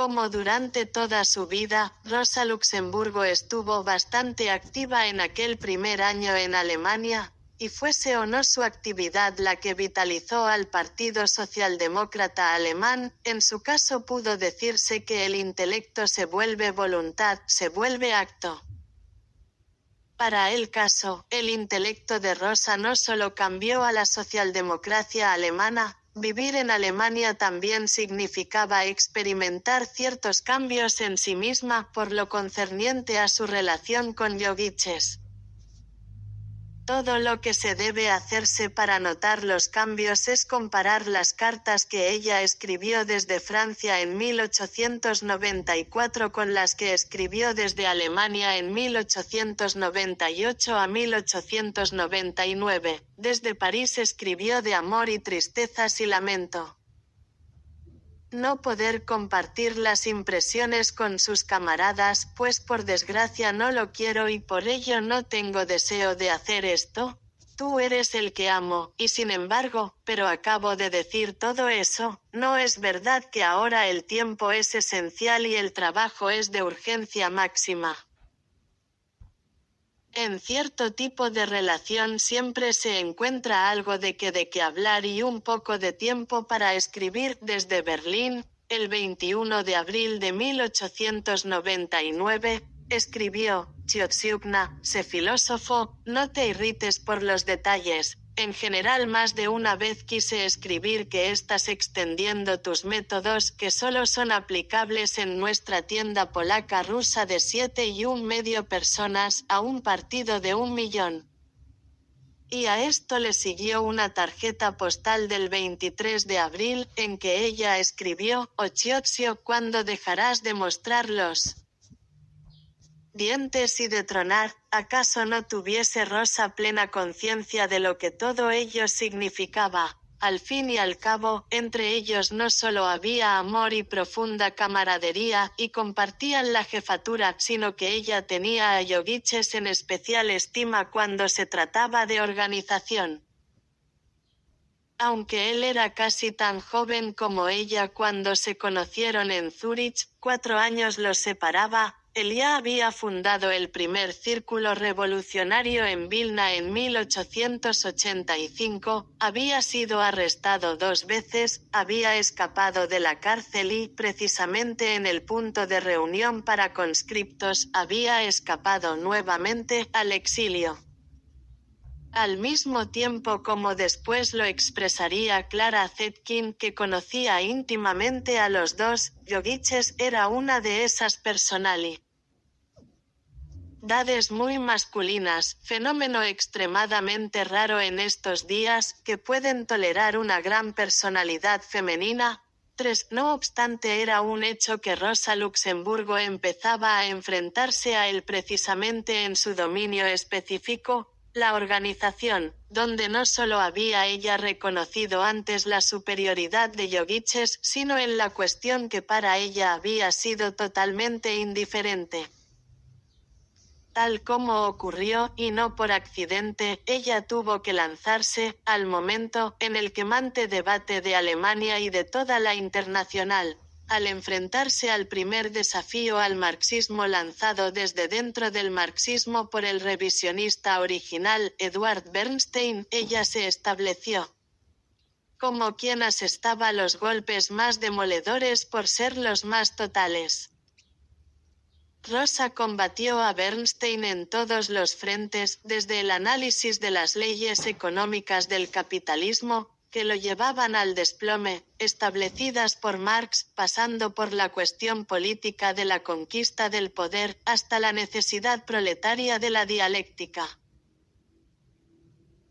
Como durante toda su vida, Rosa Luxemburgo estuvo bastante activa en aquel primer año en Alemania, y fuese o no su actividad la que vitalizó al Partido Socialdemócrata alemán, en su caso pudo decirse que el intelecto se vuelve voluntad, se vuelve acto. Para el caso, el intelecto de Rosa no solo cambió a la socialdemocracia alemana, vivir en Alemania también significaba experimentar ciertos cambios en sí misma por lo concerniente a su relación con Llogiches. Todo lo que se debe hacerse para notar los cambios es comparar las cartas que ella escribió desde Francia en 1894 con las que escribió desde Alemania en 1898 a 1899. Desde París escribió de amor y tristezas y lamento. No poder compartir las impresiones con sus camaradas, pues por desgracia no lo quiero y por ello no tengo deseo de hacer esto. Tú eres el que amo, y sin embargo, pero acabo de decir todo eso, ¿no es verdad que ahora el tiempo es esencial y el trabajo es de urgencia máxima? En cierto tipo de relación siempre se encuentra algo de qué hablar y un poco de tiempo para escribir. Desde Berlín, el 21 de abril de 1899, escribió, Chiotziukna, sé filósofo, no te irrites por los detalles. En general más de una vez quise escribir que estás extendiendo tus métodos que solo son aplicables en nuestra tienda polaca rusa de 7,5 personas a un partido de 1 millón. Y a esto le siguió una tarjeta postal del 23 de abril, en que ella escribió, Ochiotzio, ¿cuándo dejarás de mostrarlos? Dientes y de tronar, ¿acaso no tuviese Rosa plena conciencia de lo que todo ello significaba? Al fin y al cabo, entre ellos no solo había amor y profunda camaradería, y compartían la jefatura, sino que ella tenía a Llogiches en especial estima cuando se trataba de organización. Aunque él era casi tan joven como ella cuando se conocieron en Zúrich, 4 años los separaba, él ya había fundado el primer círculo revolucionario en Vilna en 1885, había sido arrestado 2 veces, había escapado de la cárcel y, precisamente en el punto de reunión para conscriptos, había escapado nuevamente al exilio. Al mismo tiempo como después lo expresaría Clara Zetkin, que conocía íntimamente a los dos, Llogiches era una de esas personalidades muy masculinas, fenómeno extremadamente raro en estos días, que pueden tolerar una gran personalidad femenina. 3. No obstante era un hecho que Rosa Luxemburgo empezaba a enfrentarse a él precisamente en su dominio específico, la organización, donde no solo había ella reconocido antes la superioridad de Llogiches, sino en la cuestión que para ella había sido totalmente indiferente. Tal como ocurrió, y no por accidente, ella tuvo que lanzarse, al momento, en el quemante debate de Alemania y de toda la internacional, al enfrentarse al primer desafío al marxismo lanzado desde dentro del marxismo por el revisionista original, Eduard Bernstein, ella se estableció como quien asestaba los golpes más demoledores por ser los más totales. Rosa combatió a Bernstein en todos los frentes, desde el análisis de las leyes económicas del capitalismo, que lo llevaban al desplome, establecidas por Marx, pasando por la cuestión política de la conquista del poder, hasta la necesidad proletaria de la dialéctica.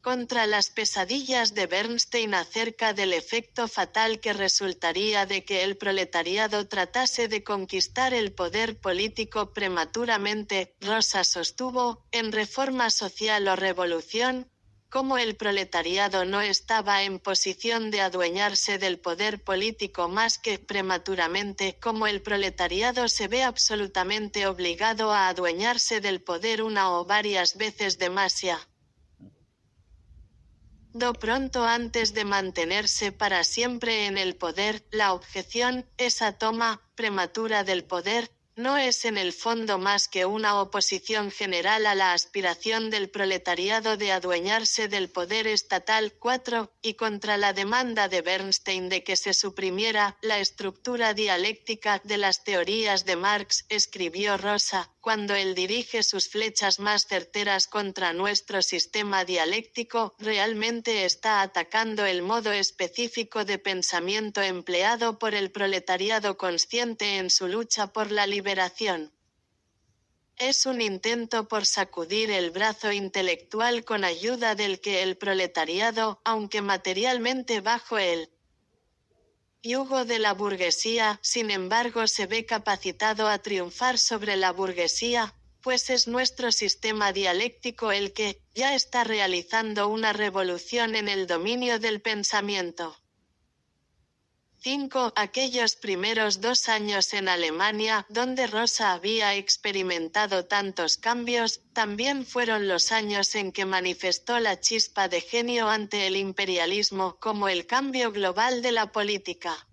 Contra las pesadillas de Bernstein acerca del efecto fatal que resultaría de que el proletariado tratase de conquistar el poder político prematuramente, Rosa sostuvo, en Reforma Social o Revolución, como el proletariado no estaba en posición de adueñarse del poder político más que prematuramente, como el proletariado se ve absolutamente obligado a adueñarse del poder una o varias veces demasiado. Do pronto antes de mantenerse para siempre en el poder, la objeción, esa toma prematura del poder, no es en el fondo más que una oposición general a la aspiración del proletariado de adueñarse del poder estatal. 4, y contra la demanda de Bernstein de que se suprimiera la estructura dialéctica de las teorías de Marx, escribió Rosa, cuando él dirige sus flechas más certeras contra nuestro sistema dialéctico, realmente está atacando el modo específico de pensamiento empleado por el proletariado consciente en su lucha por la liberación. Es un intento por sacudir el brazo intelectual con ayuda del que el proletariado, aunque materialmente bajo el yugo de la burguesía, sin embargo se ve capacitado a triunfar sobre la burguesía, pues es nuestro sistema dialéctico el que ya está realizando una revolución en el dominio del pensamiento. 5. Aquellos primeros 2 años en Alemania, donde Rosa había experimentado tantos cambios, también fueron los años en que manifestó la chispa de genio ante el imperialismo como el cambio global de la política.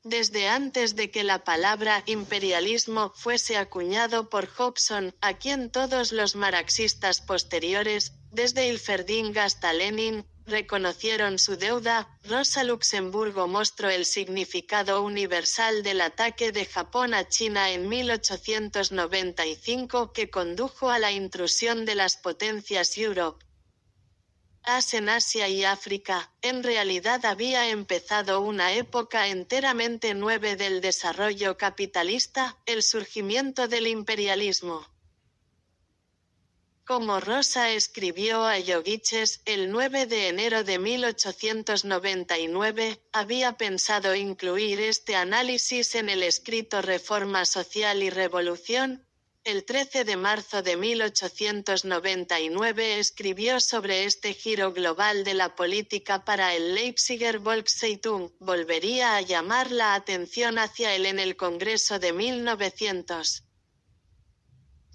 Desde antes de que la palabra imperialismo fuese acuñado por Hobson, a quien todos los marxistas posteriores, desde Hilferding hasta Lenin, reconocieron su deuda, Rosa Luxemburgo mostró el significado universal del ataque de Japón a China en 1895 que condujo a la intrusión de las potencias Europe. En Asia y África, en realidad había empezado una época enteramente nueva del desarrollo capitalista, el surgimiento del imperialismo. Como Rosa escribió a Yogiches el 9 de enero de 1899, había pensado incluir este análisis en el escrito Reforma Social y Revolución. El 13 de marzo de 1899 escribió sobre este giro global de la política para el Leipziger Volkszeitung. Volvería a llamar la atención hacia él en el Congreso de 1900.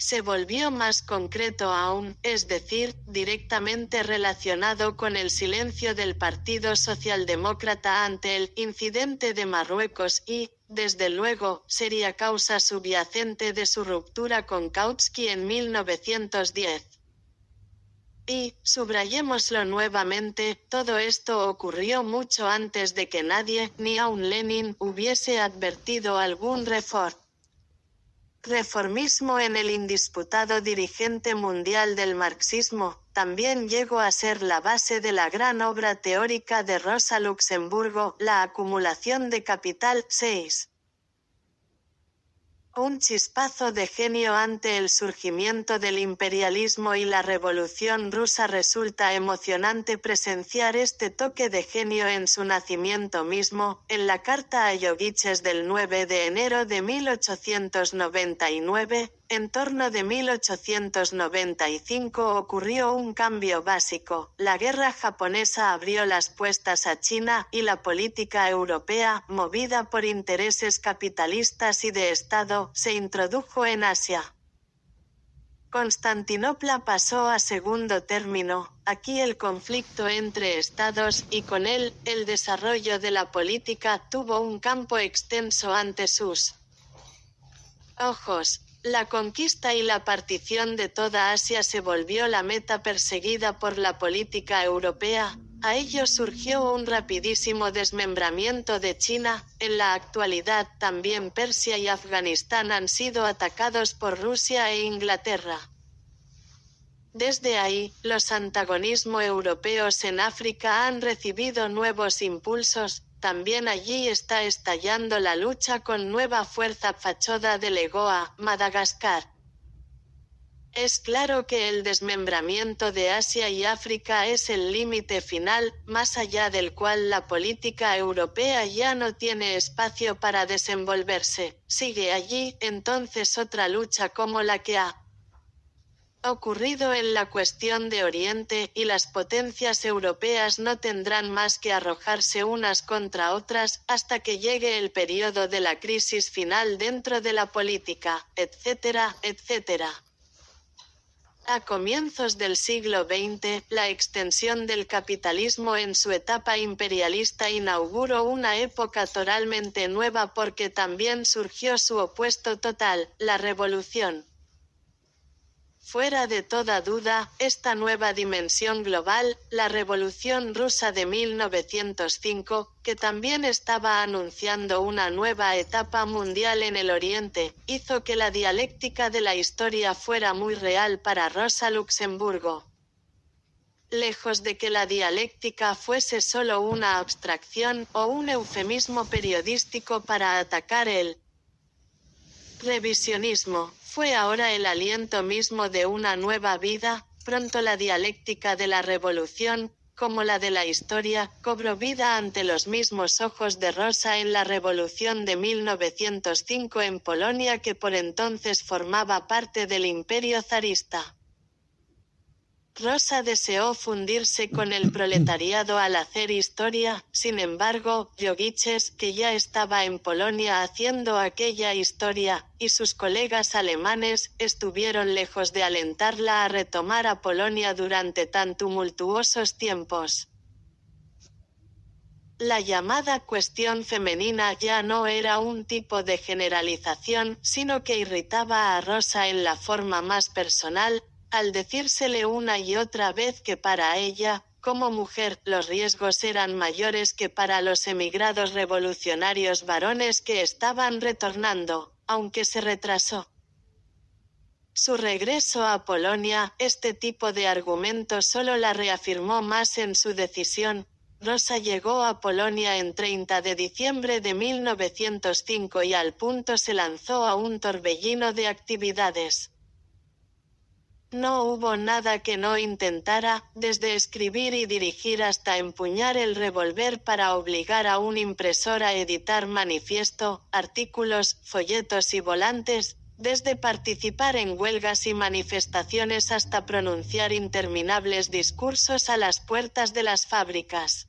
Se volvió más concreto aún, es decir, directamente relacionado con el silencio del Partido Socialdemócrata ante el incidente de Marruecos y, desde luego, sería causa subyacente de su ruptura con Kautsky en 1910. Y, subrayémoslo nuevamente, todo esto ocurrió mucho antes de que nadie, ni aun Lenin, hubiese advertido algún reformismo en el indisputado dirigente mundial del marxismo. También llegó a ser la base de la gran obra teórica de Rosa Luxemburgo, La acumulación de capital. 6. Un chispazo de genio ante el surgimiento del imperialismo y la revolución rusa. Resulta emocionante presenciar este toque de genio en su nacimiento mismo. En la carta a Yogiches del 9 de enero de 1899, en torno de 1895 ocurrió un cambio básico. La guerra japonesa abrió las puertas a China, y la política europea, movida por intereses capitalistas y de Estado, se introdujo en Asia. Constantinopla pasó a segundo término, aquí el conflicto entre estados, y con él, el desarrollo de la política, tuvo un campo extenso ante sus ojos. La conquista y la partición de toda Asia se volvió la meta perseguida por la política europea. A ello surgió un rapidísimo desmembramiento de China. En la actualidad también Persia y Afganistán han sido atacados por Rusia e Inglaterra. Desde ahí, los antagonismos europeos en África han recibido nuevos impulsos. También allí está estallando la lucha con nueva fuerza fachoda de Legoa, Madagascar. Es claro que el desmembramiento de Asia y África es el límite final, más allá del cual la política europea ya no tiene espacio para desenvolverse. Sigue allí, entonces, otra lucha como la que ha ocurrido en la cuestión de Oriente, y las potencias europeas no tendrán más que arrojarse unas contra otras, hasta que llegue el periodo de la crisis final dentro de la política, etcétera, etcétera. A comienzos del siglo XX, la extensión del capitalismo en su etapa imperialista inauguró una época totalmente nueva porque también surgió su opuesto total, la revolución. Fuera de toda duda, esta nueva dimensión global, la Revolución Rusa de 1905, que también estaba anunciando una nueva etapa mundial en el Oriente, hizo que la dialéctica de la historia fuera muy real para Rosa Luxemburgo. Lejos de que la dialéctica fuese solo una abstracción o un eufemismo periodístico para atacar el revisionismo, fue ahora el aliento mismo de una nueva vida. Pronto la dialéctica de la revolución, como la de la historia, cobró vida ante los mismos ojos de Rosa en la revolución de 1905 en Polonia, que por entonces formaba parte del imperio zarista. Rosa deseó fundirse con el proletariado al hacer historia. Sin embargo, Jogiches, que ya estaba en Polonia haciendo aquella historia, y sus colegas alemanes, estuvieron lejos de alentarla a retomar a Polonia durante tan tumultuosos tiempos. La llamada cuestión femenina ya no era un tipo de generalización, sino que irritaba a Rosa en la forma más personal, al decírsele una y otra vez que para ella, como mujer, los riesgos eran mayores que para los emigrados revolucionarios varones que estaban retornando, aunque se retrasó su regreso a Polonia. Este tipo de argumento solo la reafirmó más en su decisión. Rosa llegó a Polonia en 30 de diciembre de 1905 y al punto se lanzó a un torbellino de actividades. No hubo nada que no intentara, desde escribir y dirigir hasta empuñar el revólver para obligar a un impresor a editar manifiesto, artículos, folletos y volantes, desde participar en huelgas y manifestaciones hasta pronunciar interminables discursos a las puertas de las fábricas.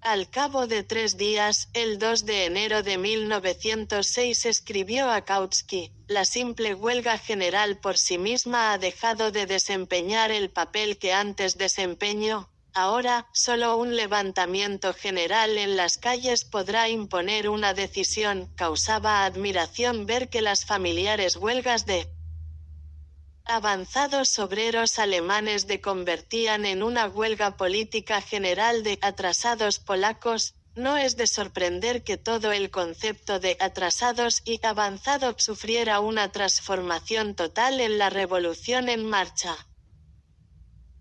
Al cabo de 3 días, el 2 de enero de 1906 escribió a Kautsky: la simple huelga general por sí misma ha dejado de desempeñar el papel que antes desempeñó. Ahora, solo un levantamiento general en las calles podrá imponer una decisión. Causaba admiración ver que las familiares huelgas de avanzados obreros alemanes de convertían en una huelga política general de atrasados polacos. No es de sorprender que todo el concepto de atrasados y avanzado sufriera una transformación total en la revolución en marcha.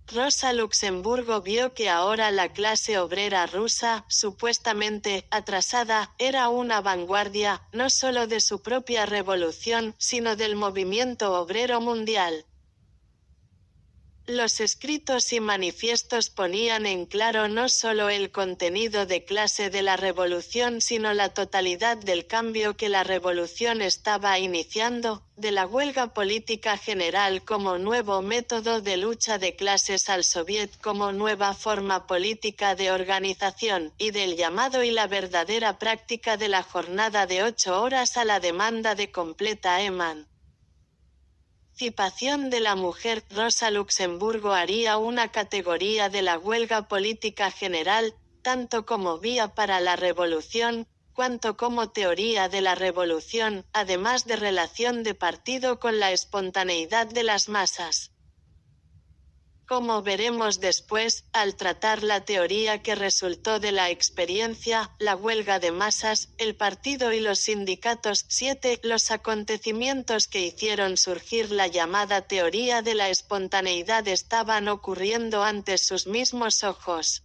Rosa Luxemburgo vio que ahora la clase obrera rusa, supuestamente atrasada, era una vanguardia, no solo de su propia revolución, sino del movimiento obrero mundial. Los escritos y manifiestos ponían en claro no solo el contenido de clase de la revolución, sino la totalidad del cambio que la revolución estaba iniciando, de la huelga política general como nuevo método de lucha de clases al soviet como nueva forma política de organización, y del llamado y la verdadera práctica de la jornada de 8 horas a la demanda de completa emancipación de la mujer. Rosa Luxemburgo haría una categoría de la huelga política general, tanto como vía para la revolución, cuanto como teoría de la revolución, además de relación de partido con la espontaneidad de las masas. Como veremos después, al tratar la teoría que resultó de la experiencia, la huelga de masas, el partido y los sindicatos. 7. Los acontecimientos que hicieron surgir la llamada teoría de la espontaneidad estaban ocurriendo ante sus mismos ojos.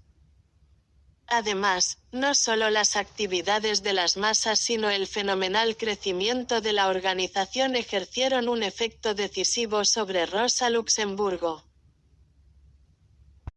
Además, no solo las actividades de las masas sino el fenomenal crecimiento de la organización ejercieron un efecto decisivo sobre Rosa Luxemburgo.